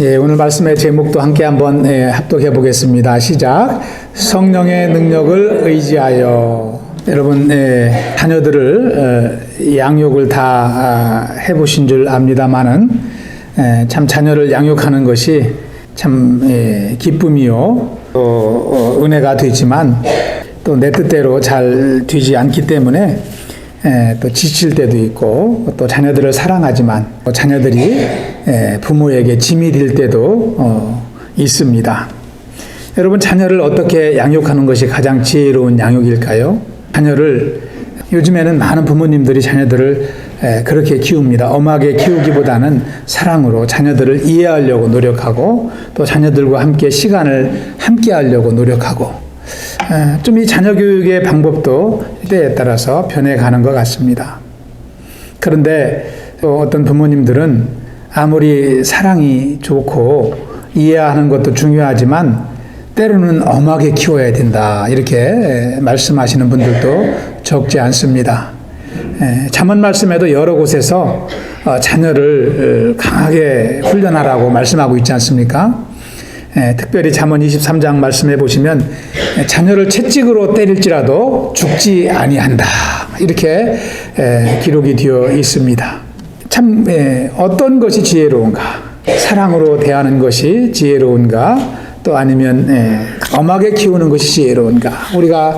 예, 오늘 말씀의 제목도 함께 한번 합독해 보겠습니다. 시작. 성령의 능력을 의지하여. 여러분, 자녀들을 양육을 다 해보신 줄 압니다만은 참 자녀를 양육하는 것이 참 기쁨이요 또 은혜가 되지만 또 내 뜻대로 잘 되지 않기 때문에 또 지칠 때도 있고 또 자녀들을 사랑하지만 자녀들이 부모에게 짐이 될 때도 있습니다. 여러분, 자녀를 어떻게 양육하는 것이 가장 지혜로운 양육일까요? 자녀를 요즘에는 많은 부모님들이 자녀들을 그렇게 키웁니다. 엄하게 키우기보다는 사랑으로 자녀들을 이해하려고 노력하고 또 자녀들과 함께 시간을 함께 하려고 노력하고 좀 이 자녀 교육의 방법도 때에 따라서 변해가는 것 같습니다. 그런데 또 어떤 부모님들은 아무리 사랑이 좋고 이해하는 것도 중요하지만 때로는 엄하게 키워야 된다 이렇게 말씀하시는 분들도 적지 않습니다. 잠언 말씀에도 여러 곳에서 자녀를 강하게 훈련하라고 말씀하고 있지 않습니까? 특별히 잠언 23장 말씀해 보시면 자녀를 채찍으로 때릴지라도 죽지 아니한다 이렇게 기록이 되어 있습니다. 참 어떤 것이 지혜로운가? 사랑으로 대하는 것이 지혜로운가? 또 아니면 엄하게 키우는 것이 지혜로운가? 우리가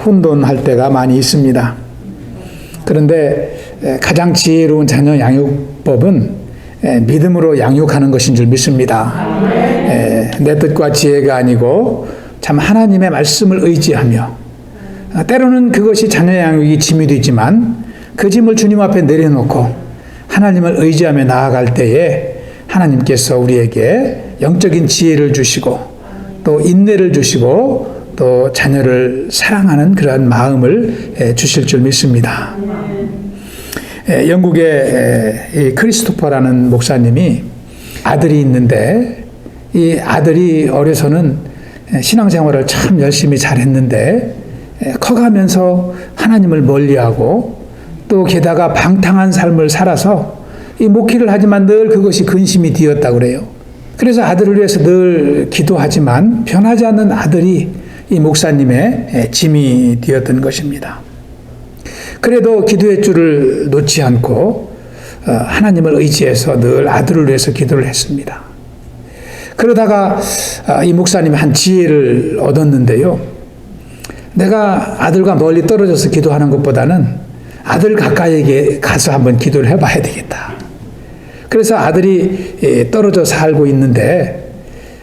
혼돈할 때가 많이 있습니다. 그런데 가장 지혜로운 자녀 양육법은 믿음으로 양육하는 것인 줄 믿습니다. 내 뜻과 지혜가 아니고 참 하나님의 말씀을 의지하며 때로는 그것이 자녀 양육이 짐이 되지만 그 짐을 주님 앞에 내려놓고 하나님을 의지하며 나아갈 때에 하나님께서 우리에게 영적인 지혜를 주시고 또 인내를 주시고 또 자녀를 사랑하는 그러한 마음을 주실 줄 믿습니다. 영국의 크리스토퍼라는 목사님이 아들이 있는데 이 아들이 어려서는 신앙생활을 참 열심히 잘했는데 커가면서 하나님을 멀리하고 또 게다가 방탕한 삶을 살아서 이 목회를 하지만 늘 그것이 근심이 되었다고 그래요. 그래서 아들을 위해서 늘 기도하지만 변하지 않는 아들이 이 목사님의 짐이 되었던 것입니다. 그래도 기도의 줄을 놓지 않고 하나님을 의지해서 늘 아들을 위해서 기도를 했습니다. 그러다가 이 목사님이 한 지혜를 얻었는데요. 내가 아들과 멀리 떨어져서 기도하는 것보다는 아들 가까이에 가서 한번 기도를 해봐야 되겠다. 그래서 아들이 떨어져 살고 있는데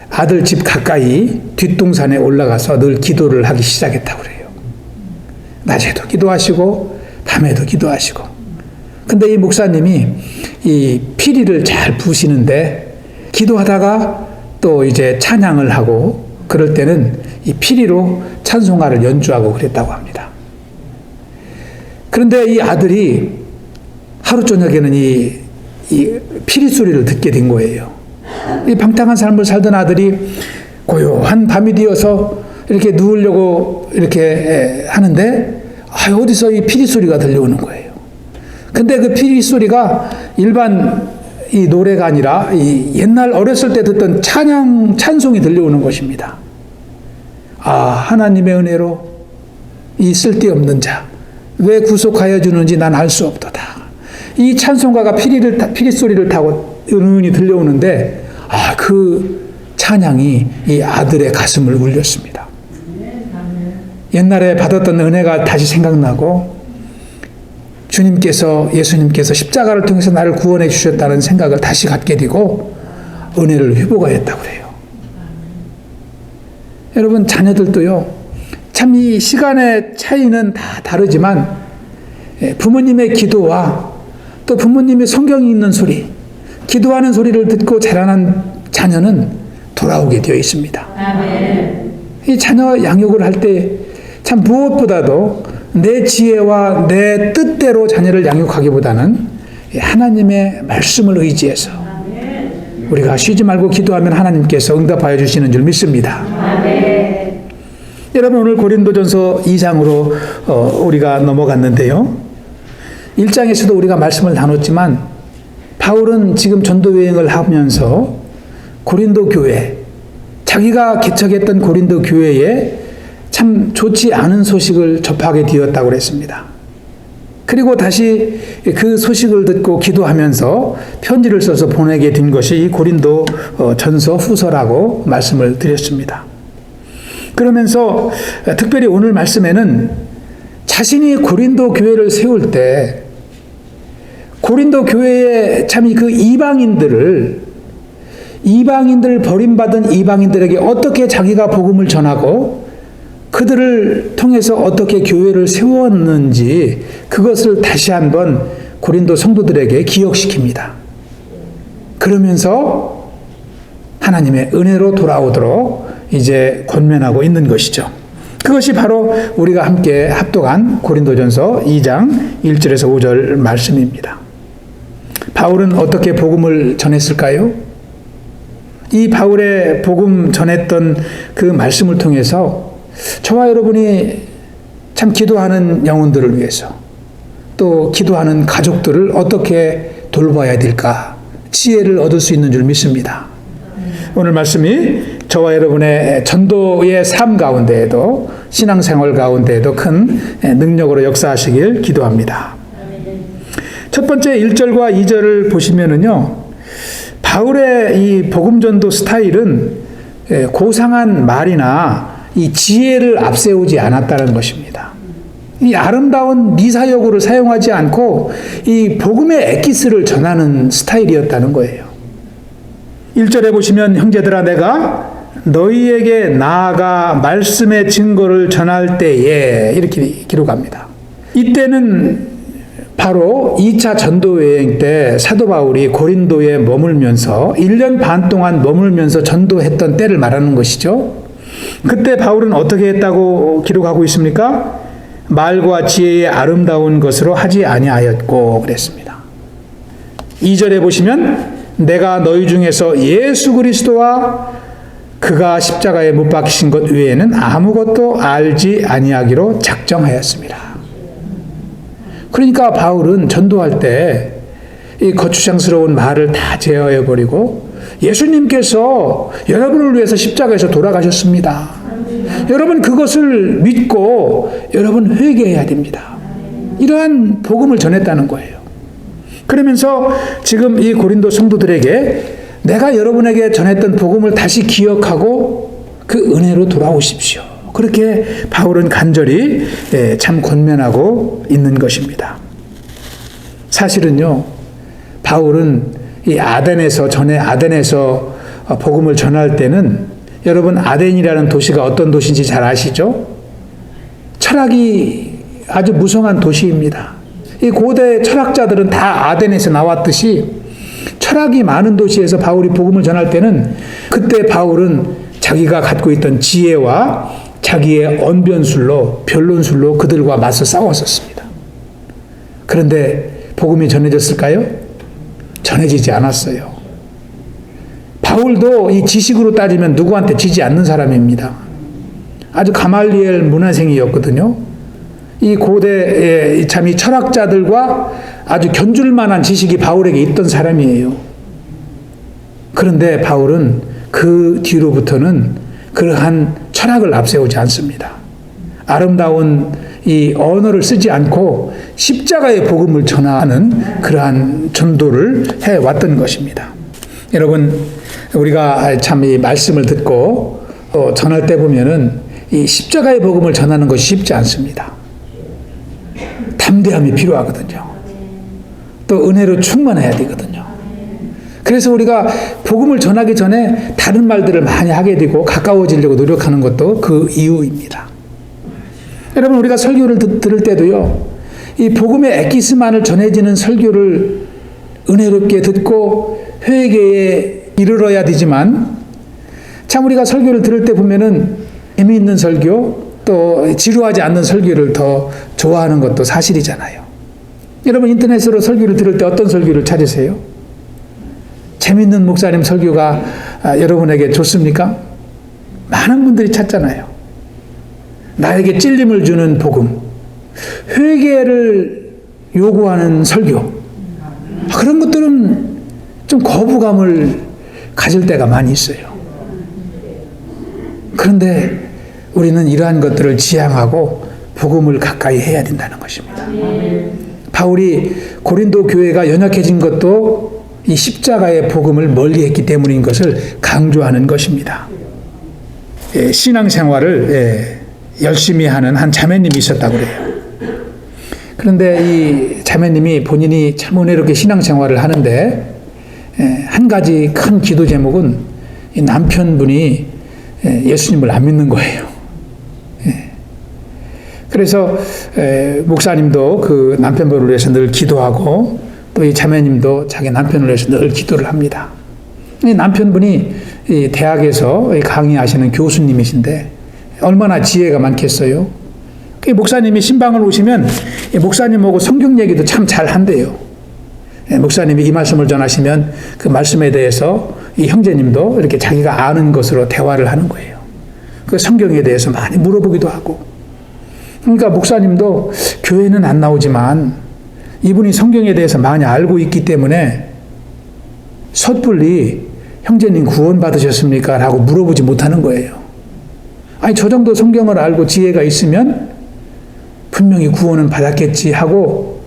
아들 집 가까이 뒷동산에 올라가서 늘 기도를 하기 시작했다고 그래요. 낮에도 기도하시고 밤에도 기도하시고. 근데 이 목사님이 이 피리를 잘 부시는데 기도하다가 또 이제 찬양을 하고 그럴 때는 이 피리로 찬송가를 연주하고 그랬다고 합니다. 그런데 이 아들이 하루 저녁에는 이 피리 소리를 듣게 된 거예요. 이 방탕한 삶을 살던 아들이 고요한 밤이 되어서 이렇게 누우려고 이렇게 하는데 어디서 이 피리 소리가 들려오는 거예요. 근데 그 피리 소리가 일반 이 노래가 아니라 이 옛날 어렸을 때 듣던 찬송이 들려오는 것입니다. 하나님의 은혜로 이 쓸데없는 자 왜 구속하여 주는지 난 알 수 없도다. 이 찬송가가 피리 소리를 타고 은은히 들려오는데 그 찬양이 이 아들의 가슴을 울렸습니다. 옛날에 받았던 은혜가 다시 생각나고 예수님께서 십자가를 통해서 나를 구원해 주셨다는 생각을 다시 갖게 되고 은혜를 회복하였다고 그래요. 여러분, 자녀들도요, 참 이 시간의 차이는 다 다르지만 부모님의 기도와 또 부모님의 성경이 있는 소리, 기도하는 소리를 듣고 자라난 자녀는 돌아오게 되어 있습니다. 이 자녀 양육을 할 때 참 무엇보다도 내 지혜와 내 뜻대로 자녀를 양육하기보다는 하나님의 말씀을 의지해서 우리가 쉬지 말고 기도하면 하나님께서 응답하여 주시는 줄 믿습니다. 여러분, 오늘 고린도전서 2장으로 우리가 넘어갔는데요. 1장에서도 우리가 말씀을 나눴지만 바울은 지금 전도 여행을 하면서 고린도 교회, 자기가 개척했던 고린도 교회에 참 좋지 않은 소식을 접하게 되었다고 그랬습니다. 그리고 다시 그 소식을 듣고 기도하면서 편지를 써서 보내게 된 것이 이 고린도 전서 후서라고 말씀을 드렸습니다. 그러면서 특별히 오늘 말씀에는 자신이 고린도 교회를 세울 때 고린도 교회에 참 그 이방인들 버림받은 이방인들에게 어떻게 자기가 복음을 전하고 그들을 통해서 어떻게 교회를 세웠는지 그것을 다시 한번 고린도 성도들에게 기억시킵니다. 그러면서 하나님의 은혜로 돌아오도록 이제 권면하고 있는 것이죠. 그것이 바로 우리가 함께 합독한 고린도전서 2장 1절에서 5절 말씀입니다. 바울은 어떻게 복음을 전했을까요? 이 바울의 복음 전했던 그 말씀을 통해서 저와 여러분이 참 기도하는 영혼들을 위해서 또 기도하는 가족들을 어떻게 돌봐야 될까 지혜를 얻을 수 있는 줄 믿습니다. 오늘 말씀이 저와 여러분의 전도의 삶 가운데에도 신앙생활 가운데에도 큰 능력으로 역사하시길 기도합니다. 첫 번째 1절과 2절을 보시면은요, 바울의 이 복음전도 스타일은 고상한 말이나 이 지혜를 앞세우지 않았다는 것입니다. 이 아름다운 미사여구를 사용하지 않고 이 복음의 엑기스를 전하는 스타일이었다는 거예요. 1절에 보시면 형제들아 내가 너희에게 나아가 말씀의 증거를 전할 때에 이렇게 기록합니다. 이때는 바로 2차 전도 여행 때 사도 바울이 고린도에 머물면서 1년 반 동안 머물면서 전도했던 때를 말하는 것이죠. 그때 바울은 어떻게 했다고 기록하고 있습니까? 말과 지혜의 아름다운 것으로 하지 아니하였고 그랬습니다. 2절에 보시면 내가 너희 중에서 예수 그리스도와 그가 십자가에 못 박히신 것 외에는 아무것도 알지 아니하기로 작정하였습니다. 그러니까 바울은 전도할 때 이 거추장스러운 말을 다 제어해버리고 예수님께서 여러분을 위해서 십자가에서 돌아가셨습니다. 여러분 그것을 믿고 여러분 회개해야 됩니다. 이러한 복음을 전했다는 거예요. 그러면서 지금 이 고린도 성도들에게 내가 여러분에게 전했던 복음을 다시 기억하고 그 은혜로 돌아오십시오. 그렇게 바울은 간절히 참 권면하고 있는 것입니다. 사실은요, 바울은 이 전에 아덴에서 복음을 전할 때는 여러분 아덴이라는 도시가 어떤 도시인지 잘 아시죠? 철학이 아주 무성한 도시입니다. 이 고대 철학자들은 다 아덴에서 나왔듯이 철학이 많은 도시에서 바울이 복음을 전할 때는 그때 바울은 자기가 갖고 있던 지혜와 자기의 언변술로 변론술로 그들과 맞서 싸웠었습니다. 그런데 복음이 전해졌을까요? 전해지지 않았어요. 바울도 이 지식으로 따지면 누구한테 지지 않는 사람입니다. 아주 가말리엘 문화생이었거든요. 이 고대의 참 이 철학자들과 아주 견줄 만한 지식이 바울에게 있던 사람이에요. 그런데 바울은 그 뒤로부터는 그러한 철학을 앞세우지 않습니다. 아름다운 이 언어를 쓰지 않고 십자가의 복음을 전하는 그러한 전도를 해왔던 것입니다. 여러분, 우리가 참 이 말씀을 듣고 또 전할 때 보면은 이 십자가의 복음을 전하는 것이 쉽지 않습니다. 담대함이 필요하거든요. 또 은혜로 충만해야 되거든요. 그래서 우리가 복음을 전하기 전에 다른 말들을 많이 하게 되고 가까워지려고 노력하는 것도 그 이유입니다. 여러분, 우리가 설교를 들을 때도요, 이 복음의 엑기스만을 전해지는 설교를 은혜롭게 듣고 회개에 이르러야 되지만, 참 우리가 설교를 들을 때 보면은 재미있는 설교, 또 지루하지 않는 설교를 더 좋아하는 것도 사실이잖아요. 여러분, 인터넷으로 설교를 들을 때 어떤 설교를 찾으세요? 재미있는 목사님 설교가 여러분에게 좋습니까? 많은 분들이 찾잖아요. 나에게 찔림을 주는 복음, 회개를 요구하는 설교, 그런 것들은 좀 거부감을 가질 때가 많이 있어요. 그런데 우리는 이러한 것들을 지향하고 복음을 가까이 해야 된다는 것입니다. 바울이 고린도 교회가 연약해진 것도 이 십자가의 복음을 멀리했기 때문인 것을 강조하는 것입니다. 신앙생활을 열심히 하는 한 자매님이 있었다고 그래요. 그런데 이 자매님이 본인이 참 은혜롭게 신앙생활을 하는데 한 가지 큰 기도 제목은 이 남편분이 예수님을 안 믿는 거예요. 그래서 목사님도 그 남편분을 위해서 늘 기도하고 또 이 자매님도 자기 남편을 위해서 늘 기도를 합니다. 이 남편분이 이 대학에서 강의하시는 교수님이신데 얼마나 지혜가 많겠어요. 그 목사님이 신방을 오시면 목사님하고 성경 얘기도 참 잘 한대요. 목사님이 이 말씀을 전하시면 그 말씀에 대해서 이 형제님도 이렇게 자기가 아는 것으로 대화를 하는 거예요. 그 성경에 대해서 많이 물어보기도 하고. 그러니까 목사님도 교회는 안 나오지만 이분이 성경에 대해서 많이 알고 있기 때문에 섣불리 형제님 구원 받으셨습니까? 라고 물어보지 못하는 거예요. 아니 저 정도 성경을 알고 지혜가 있으면 분명히 구원은 받았겠지 하고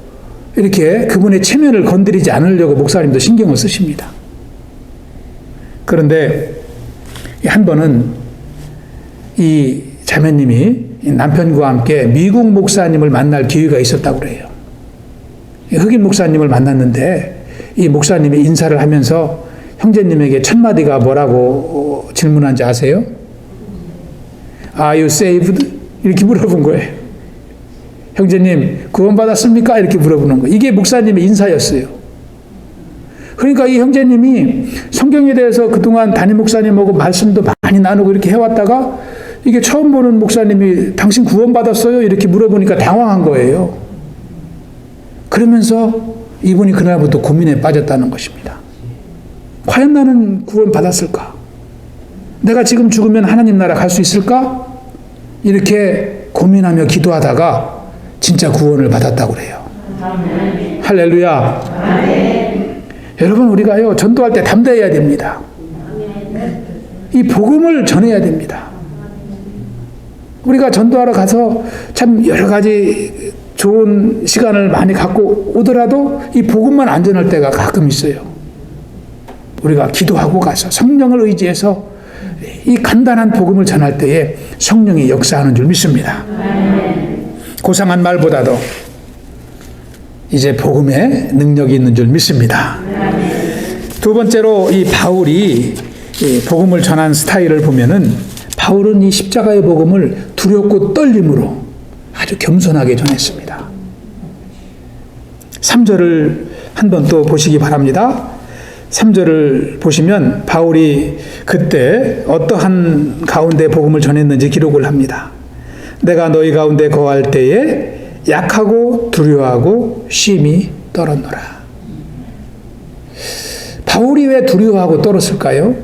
이렇게 그분의 체면을 건드리지 않으려고 목사님도 신경을 쓰십니다. 그런데 한 번은 이 자매님이 남편과 함께 미국 목사님을 만날 기회가 있었다고 그래요. 흑인 목사님을 만났는데 이 목사님이 인사를 하면서 형제님에게 첫 마디가 뭐라고 질문한지 아세요? Are you saved? 이렇게 물어본 거예요. 형제님 구원받았습니까? 이렇게 물어보는 거예요. 이게 목사님의 인사였어요. 그러니까 이 형제님이 성경에 대해서 그동안 담임 목사님하고 말씀도 많이 나누고 이렇게 해왔다가 이게 처음 보는 목사님이 당신 구원받았어요? 이렇게 물어보니까 당황한 거예요. 그러면서 이분이 그날부터 고민에 빠졌다는 것입니다. 과연 나는 구원받았을까? 내가 지금 죽으면 하나님 나라 갈 수 있을까? 이렇게 고민하며 기도하다가 진짜 구원을 받았다고 그래요. 아멘. 할렐루야. 아멘. 여러분 우리가요 전도할 때 담대해야 됩니다. 이 복음을 전해야 됩니다. 우리가 전도하러 가서 참 여러 가지 좋은 시간을 많이 갖고 오더라도 이 복음만 안 전할 때가 가끔 있어요. 우리가 기도하고 가서 성령을 의지해서 이 간단한 복음을 전할 때에 성령이 역사하는 줄 믿습니다. 고상한 말보다도 이제 복음에 능력이 있는 줄 믿습니다. 두 번째로 이 바울이 복음을 전한 스타일을 보면은 바울은 이 십자가의 복음을 두렵고 떨림으로 아주 겸손하게 전했습니다. 3절을 한번 또 보시기 바랍니다. 3절을 보시면 바울이 그때 어떠한 가운데 복음을 전했는지 기록을 합니다. 내가 너희 가운데 거할 때에 약하고 두려워하고 심히 떨었노라. 바울이 왜 두려워하고 떨었을까요?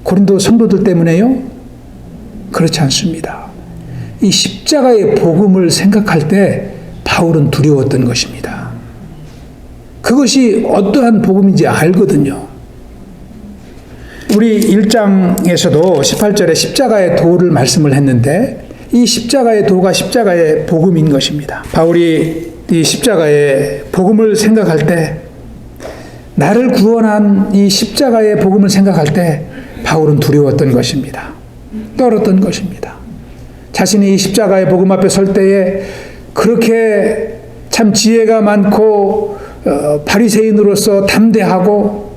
고린도 성도들 때문에요? 그렇지 않습니다. 이 십자가의 복음을 생각할 때 바울은 두려웠던 것입니다. 그것이 어떠한 복음인지 알거든요. 우리 1장에서도 18절에 십자가의 도를 말씀을 했는데 이 십자가의 도가 십자가의 복음인 것입니다. 바울이 이 십자가의 복음을 생각할 때 나를 구원한 이 십자가의 복음을 생각할 때 바울은 두려웠던 것입니다. 떨었던 것입니다. 자신이 이 십자가의 복음 앞에 설 때에 그렇게 참 지혜가 많고 바리새인으로서 담대하고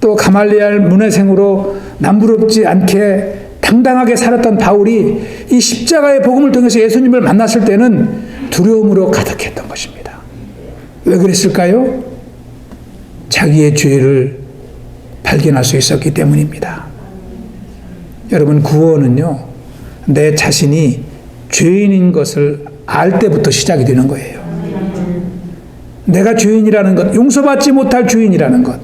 또 가말리엘 문외생으로 남부럽지 않게 당당하게 살았던 바울이 이 십자가의 복음을 통해서 예수님을 만났을 때는 두려움으로 가득했던 것입니다. 왜 그랬을까요? 자기의 죄를 발견할 수 있었기 때문입니다. 여러분 구원은요 내 자신이 죄인인 것을 알 때부터 시작이 되는 거예요. 내가 죄인이라는 것, 용서받지 못할 죄인이라는 것,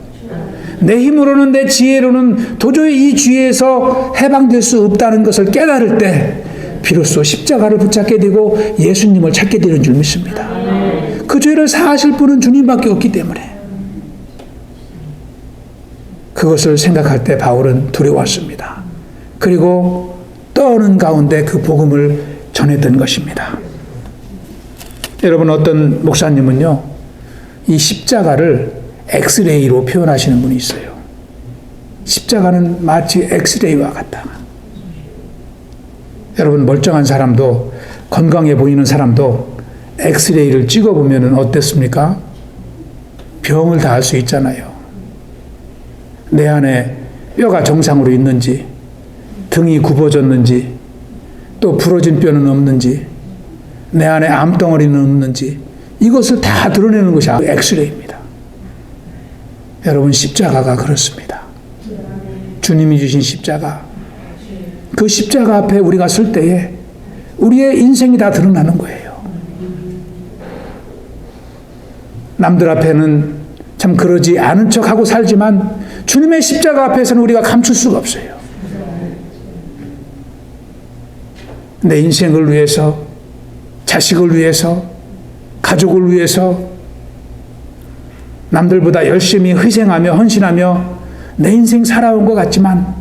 내 힘으로는 내 지혜로는 도저히 이 죄에서 해방될 수 없다는 것을 깨달을 때 비로소 십자가를 붙잡게 되고 예수님을 찾게 되는 줄 믿습니다. 그 죄를 사하실 분은 주님밖에 없기 때문에 그것을 생각할 때 바울은 두려웠습니다. 그리고 떠오는 가운데 그 복음을 전했던 것입니다. 여러분, 어떤 목사님은요, 이 십자가를 엑스레이로 표현하시는 분이 있어요. 십자가는 마치 엑스레이와 같다. 여러분, 멀쩡한 사람도, 건강해 보이는 사람도 엑스레이를 찍어보면 어땠습니까? 병을 다 알 수 있잖아요. 내 안에 뼈가 정상으로 있는지, 등이 굽어졌는지, 또 부러진 뼈는 없는지, 내 안에 암덩어리는 없는지, 이것을 다 드러내는 것이 엑스레이입니다. 여러분, 십자가가 그렇습니다. 주님이 주신 십자가, 그 십자가 앞에 우리가 설 때에 우리의 인생이 다 드러나는 거예요. 남들 앞에는 참 그러지 않은 척하고 살지만 주님의 십자가 앞에서는 우리가 감출 수가 없어요. 내 인생을 위해서, 자식을 위해서, 가족을 위해서 남들보다 열심히 희생하며 헌신하며 내 인생 살아온 것 같지만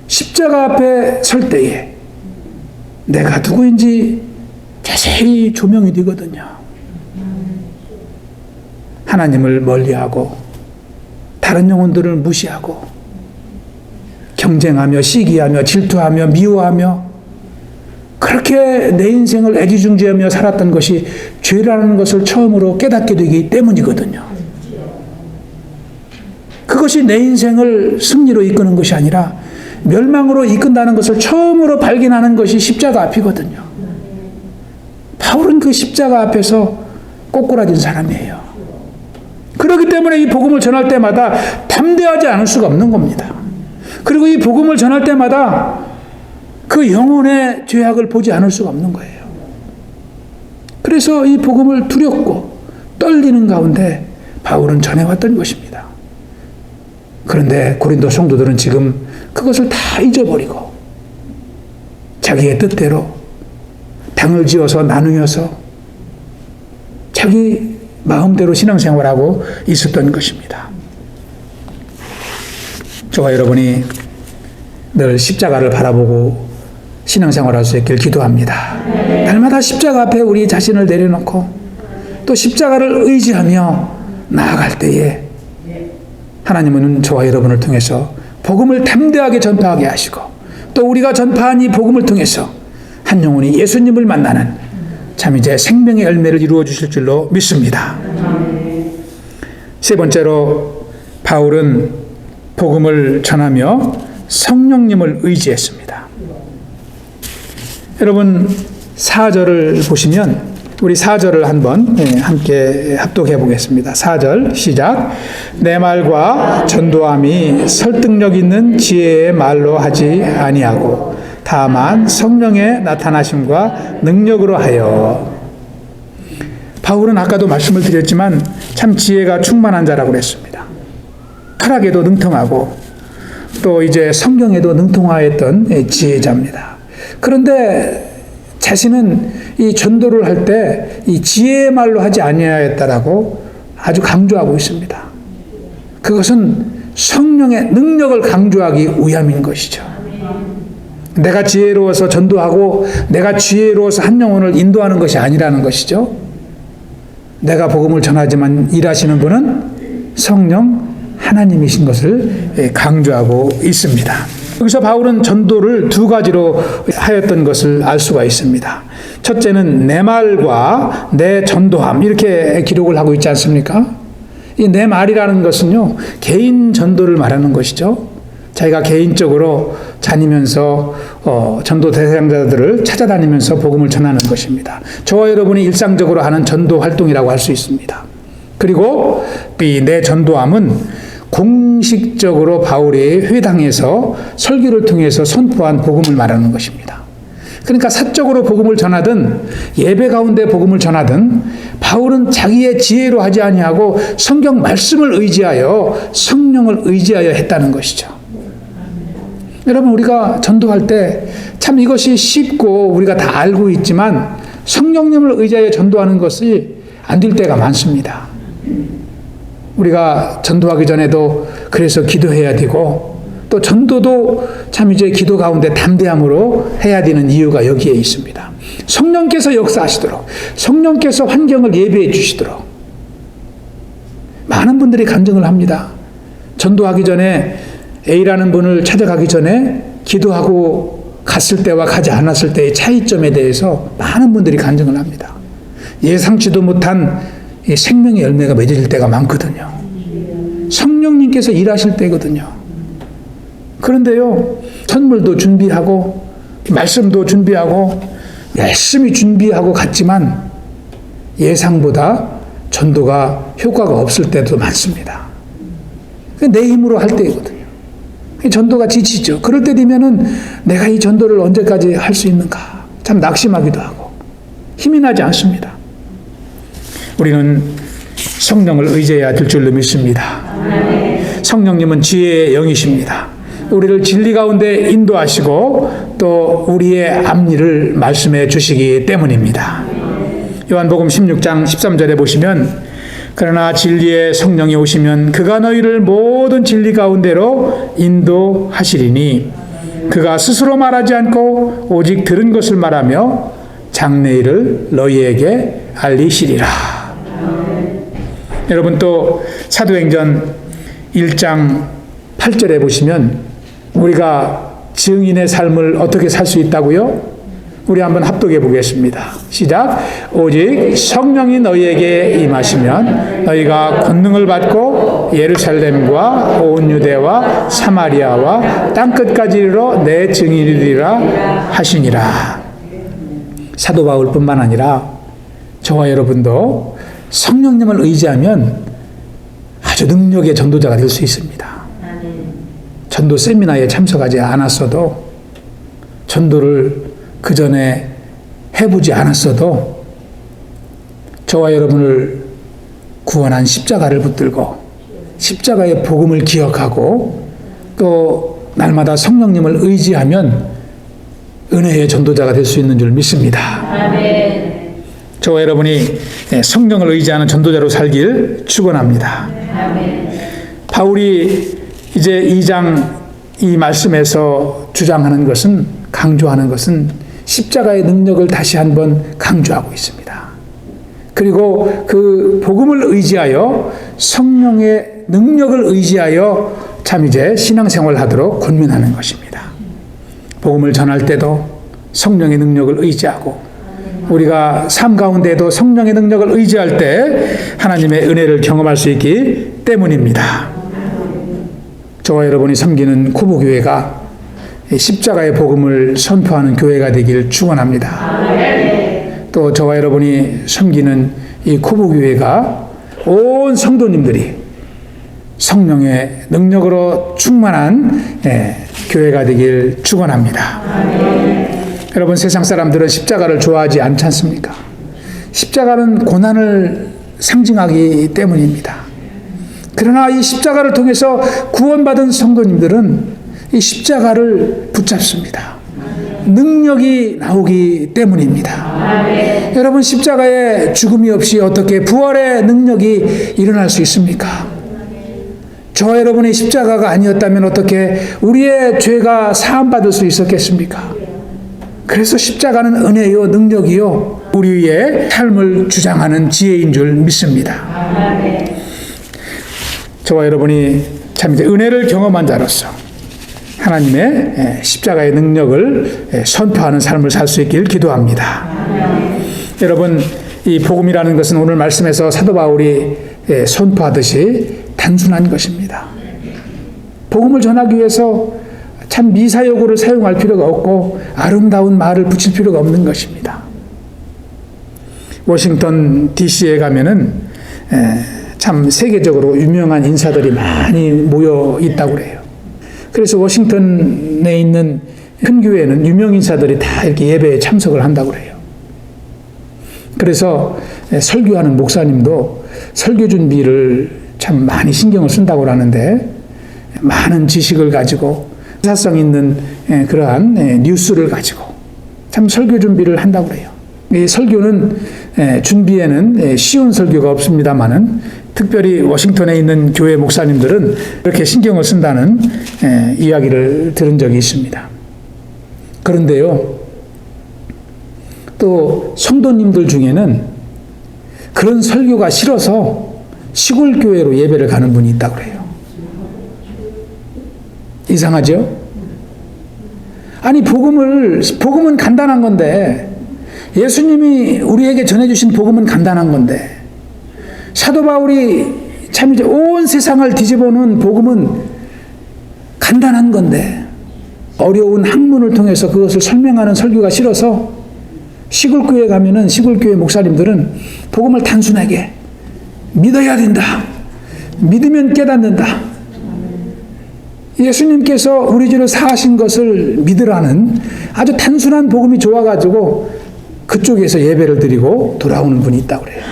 십자가 앞에 설 때에 내가 누구인지 자세히 조명이 되거든요. 하나님을 멀리하고 다른 영혼들을 무시하고 경쟁하며 시기하며 질투하며 미워하며 그렇게 내 인생을 애지중지하며 살았던 것이 죄라는 것을 처음으로 깨닫게 되기 때문이거든요. 그것이 내 인생을 승리로 이끄는 것이 아니라 멸망으로 이끈다는 것을 처음으로 발견하는 것이 십자가 앞이거든요. 바울은 그 십자가 앞에서 꼬꾸라진 사람이에요. 그렇기 때문에 이 복음을 전할 때마다 담대하지 않을 수가 없는 겁니다. 그리고 이 복음을 전할 때마다 그 영혼의 죄악을 보지 않을 수가 없는 거예요. 그래서 이 복음을 두렵고 떨리는 가운데 바울은 전해왔던 것입니다. 그런데 고린도 성도들은 지금 그것을 다 잊어버리고 자기의 뜻대로 당을 지어서 나누어서 자기 마음대로 신앙생활하고 있었던 것입니다. 저와 여러분이 늘 십자가를 바라보고 신앙생활할 수 있길 기도합니다. 날마다 십자가 앞에 우리 자신을 내려놓고 또 십자가를 의지하며 나아갈 때에 하나님은 저와 여러분을 통해서 복음을 담대하게 전파하게 하시고 또 우리가 전파한 이 복음을 통해서 한 영혼이 예수님을 만나는 참 이제 생명의 열매를 이루어 주실 줄로 믿습니다. 세 번째로 바울은 복음을 전하며 성령님을 의지했습니다. 여러분 4절을 보시면 우리 4절을 한번 함께 합독해 보겠습니다. 4절 시작. 내 말과 전도함이 설득력 있는 지혜의 말로 하지 아니하고 다만 성령의 나타나심과 능력으로 하여. 바울은 아까도 말씀을 드렸지만 참 지혜가 충만한 자라고 그랬습니다. 철학에도 능통하고 또 이제 성경에도 능통하였던 지혜자입니다. 그런데 자신은 이 전도를 할 때 이 지혜의 말로 하지 아니하였다라고 아주 강조하고 있습니다. 그것은 성령의 능력을 강조하기 위함인 것이죠. 내가 지혜로워서 전도하고 내가 지혜로워서 한 영혼을 인도하는 것이 아니라는 것이죠. 내가 복음을 전하지만 일하시는 분은 성령 하나님이신 것을 강조하고 있습니다. 여기서 바울은 전도를 두 가지로 하였던 것을 알 수가 있습니다. 첫째는 내 말과 내 전도함 이렇게 기록을 하고 있지 않습니까? 이 내 말이라는 것은요 개인 전도를 말하는 것이죠. 자기가 개인적으로 다니면서 전도 대상자들을 찾아다니면서 복음을 전하는 것입니다. 저와 여러분이 일상적으로 하는 전도 활동이라고 할 수 있습니다. 그리고 이 내 전도함은 공식적으로 바울이 회당에서 설교를 통해서 선포한 복음을 말하는 것입니다. 그러니까 사적으로 복음을 전하든 예배 가운데 복음을 전하든 바울은 자기의 지혜로 하지 아니하고 성경 말씀을 의지하여 성령을 의지하여 했다는 것이죠. 여러분 우리가 전도할 때 참 이것이 쉽고 우리가 다 알고 있지만 성령님을 의지하여 전도하는 것이 안 될 때가 많습니다. 우리가 전도하기 전에도 그래서 기도해야 되고, 또 전도도 참 이제 기도 가운데 담대함으로 해야 되는 이유가 여기에 있습니다. 성령께서 역사하시도록, 성령께서 환경을 예비해 주시도록. 많은 분들이 간증을 합니다. 전도하기 전에 A라는 분을 찾아가기 전에 기도하고 갔을 때와 가지 않았을 때의 차이점에 대해서 많은 분들이 간증을 합니다. 예상치도 못한 생명의 열매가 맺어질 때가 많거든요. 성령님께서 일하실 때거든요. 그런데요, 선물도 준비하고 말씀도 준비하고 열심히 준비하고 갔지만 예상보다 전도가 효과가 없을 때도 많습니다. 내 힘으로 할 때거든요. 전도가 지치죠. 그럴 때 되면은 내가 이 전도를 언제까지 할 수 있는가 참 낙심하기도 하고 힘이 나지 않습니다. 우리는 성령을 의지해야 될 줄로 믿습니다. 성령님은 지혜의 영이십니다. 우리를 진리 가운데 인도하시고 또 우리의 앞일을 말씀해 주시기 때문입니다. 요한복음 16장 13절에 보시면 그러나 진리의 성령이 오시면 그가 너희를 모든 진리 가운데로 인도하시리니 그가 스스로 말하지 않고 오직 들은 것을 말하며 장래일을 너희에게 알리시리라. 여러분 또 사도행전 1장 8절에 보시면 우리가 증인의 삶을 어떻게 살 수 있다고요? 우리 한번 합독해 보겠습니다. 시작. 오직 성령이 너희에게 임하시면 너희가 권능을 받고 예루살렘과 온 유대와 사마리아와 땅끝까지 이르러 내 증인이 되리라 하시니라. 사도 바울뿐만 아니라 저와 여러분도 성령님을 의지하면 아주 능력의 전도자가 될 수 있습니다. 전도 세미나에 참석하지 않았어도, 전도를 그 전에 해보지 않았어도 저와 여러분을 구원한 십자가를 붙들고 십자가의 복음을 기억하고 또 날마다 성령님을 의지하면 은혜의 전도자가 될 수 있는 줄 믿습니다. 아멘. 저와 여러분이 성령을 의지하는 전도자로 살길 축원합니다. 아멘. 바울이 이제 2장 이 말씀에서 주장하는 것은, 강조하는 것은 십자가의 능력을 다시 한번 강조하고 있습니다. 그리고 그 복음을 의지하여 성령의 능력을 의지하여 참 이제 신앙생활을 하도록 권면하는 것입니다. 복음을 전할 때도 성령의 능력을 의지하고 우리가 삶 가운데에도 성령의 능력을 의지할 때 하나님의 은혜를 경험할 수 있기 때문입니다. 저와 여러분이 섬기는 쿠보교회가 십자가의 복음을 선포하는 교회가 되길 축원합니다. 또 저와 여러분이 섬기는 이 쿠보교회가 온 성도님들이 성령의 능력으로 충만한 교회가 되길 축원합니다. 여러분, 세상 사람들은 십자가를 좋아하지 않지 않습니까? 십자가는 고난을 상징하기 때문입니다. 그러나 이 십자가를 통해서 구원받은 성도님들은 이 십자가를 붙잡습니다. 능력이 나오기 때문입니다. 여러분, 십자가에 죽음이 없이 어떻게 부활의 능력이 일어날 수 있습니까? 저와 여러분의 십자가가 아니었다면 어떻게 우리의 죄가 사함받을 수 있었겠습니까? 그래서 십자가는 은혜요, 능력이요, 우리의 삶을 주장하는 지혜인 줄 믿습니다. 저와 여러분이 참 이제 은혜를 경험한 자로서 하나님의 십자가의 능력을 선포하는 삶을 살 수 있길 기도합니다. 여러분, 이 복음이라는 것은 오늘 말씀에서 사도 바울이 선포하듯이 단순한 것입니다. 복음을 전하기 위해서 참 미사여구를 사용할 필요가 없고 아름다운 말을 붙일 필요가 없는 것입니다. 워싱턴 DC에 가면은 참 세계적으로 유명한 인사들이 많이 모여 있다고 그래요. 그래서 워싱턴에 있는 큰 교회는 유명 인사들이 다 이렇게 예배에 참석을 한다고 그래요. 그래서 설교하는 목사님도 설교 준비를 참 많이 신경을 쓴다고 하는데 많은 지식을 가지고 사성 있는 그러한 뉴스를 가지고 참 설교 준비를 한다고 그래요. 이 설교는 준비에는 쉬운 설교가 없습니다만은 특별히 워싱턴에 있는 교회 목사님들은 이렇게 신경을 쓴다는 이야기를 들은 적이 있습니다. 그런데요, 또 성도님들 중에는 그런 설교가 싫어서 시골 교회로 예배를 가는 분이 있다고 그래요. 이상하죠? 아니, 복음은 간단한 건데, 예수님이 우리에게 전해주신 복음은 간단한 건데, 사도 바울이 참 이제 온 세상을 뒤집어 놓은 복음은 간단한 건데, 어려운 학문을 통해서 그것을 설명하는 설교가 싫어서 시골교회 가면은 시골교회 목사님들은 복음을 단순하게 믿어야 된다. 믿으면 깨닫는다. 예수님께서 우리 죄를 사하신 것을 믿으라는 아주 단순한 복음이 좋아가지고 그쪽에서 예배를 드리고 돌아오는 분이 있다고 그래요.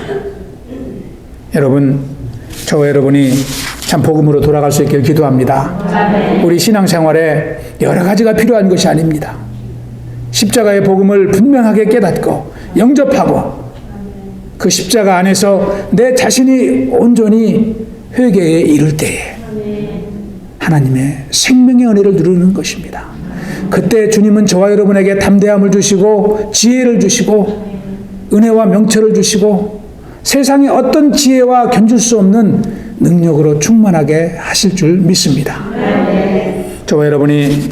여러분, 저와 여러분이 참 복음으로 돌아갈 수 있기를 기도합니다. 우리 신앙생활에 여러 가지가 필요한 것이 아닙니다. 십자가의 복음을 분명하게 깨닫고 영접하고 그 십자가 안에서 내 자신이 온전히 회개에 이를 때에 하나님의 생명의 은혜를 누리는 것입니다. 그때 주님은 저와 여러분에게 담대함을 주시고 지혜를 주시고 은혜와 명철을 주시고 세상의 어떤 지혜와 견줄 수 없는 능력으로 충만하게 하실 줄 믿습니다. 저와 여러분이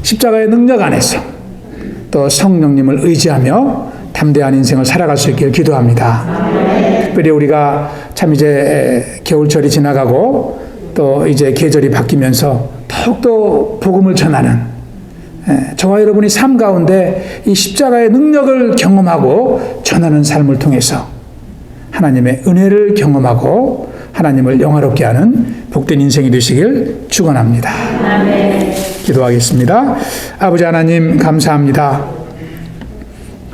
십자가의 능력 안에서 또 성령님을 의지하며 담대한 인생을 살아갈 수 있기를 기도합니다. 특별히 우리가 참 이제 겨울철이 지나가고 또 이제 계절이 바뀌면서 더욱더 복음을 전하는 저와 여러분이 삶 가운데 이 십자가의 능력을 경험하고 전하는 삶을 통해서 하나님의 은혜를 경험하고 하나님을 영화롭게 하는 복된 인생이 되시길 축원합니다. 기도하겠습니다. 아버지 하나님 감사합니다.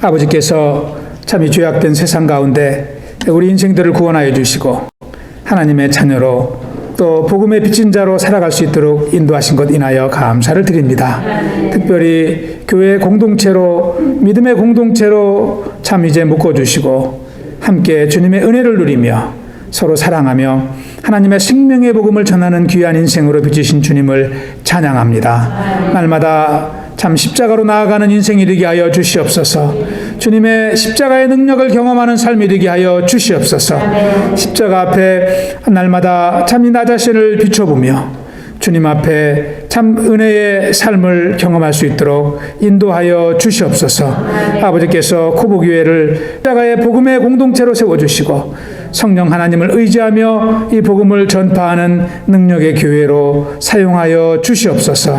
아버지께서 참 이 죄악된 세상 가운데 우리 인생들을 구원하여 주시고 하나님의 자녀로 또 복음의 빚진 자로 살아갈 수 있도록 인도하신 것 인하여 감사를 드립니다. 특별히 교회 공동체로 믿음의 공동체로 참 이제 묶어주시고 함께 주님의 은혜를 누리며 서로 사랑하며 하나님의 생명의 복음을 전하는 귀한 인생으로 빚으신 주님을 찬양합니다. 날마다 참 십자가로 나아가는 인생이 되게 하여 주시옵소서. 주님의 십자가의 능력을 경험하는 삶이 되게 하여 주시옵소서. 십자가 앞에 날마다 참 이 나 자신을 비춰보며 주님 앞에 참 은혜의 삶을 경험할 수 있도록 인도하여 주시옵소서. 아버지께서 코보교회를 십자가의 복음의 공동체로 세워주시고 성령 하나님을 의지하며 이 복음을 전파하는 능력의 교회로 사용하여 주시옵소서.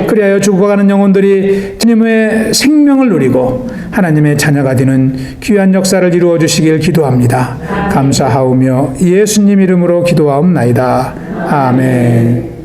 그리하여 죽어가는 영혼들이 주님의 생명을 누리고 하나님의 자녀가 되는 귀한 역사를 이루어 주시길 기도합니다. 감사하오며 예수님 이름으로 기도하옵나이다. 아멘.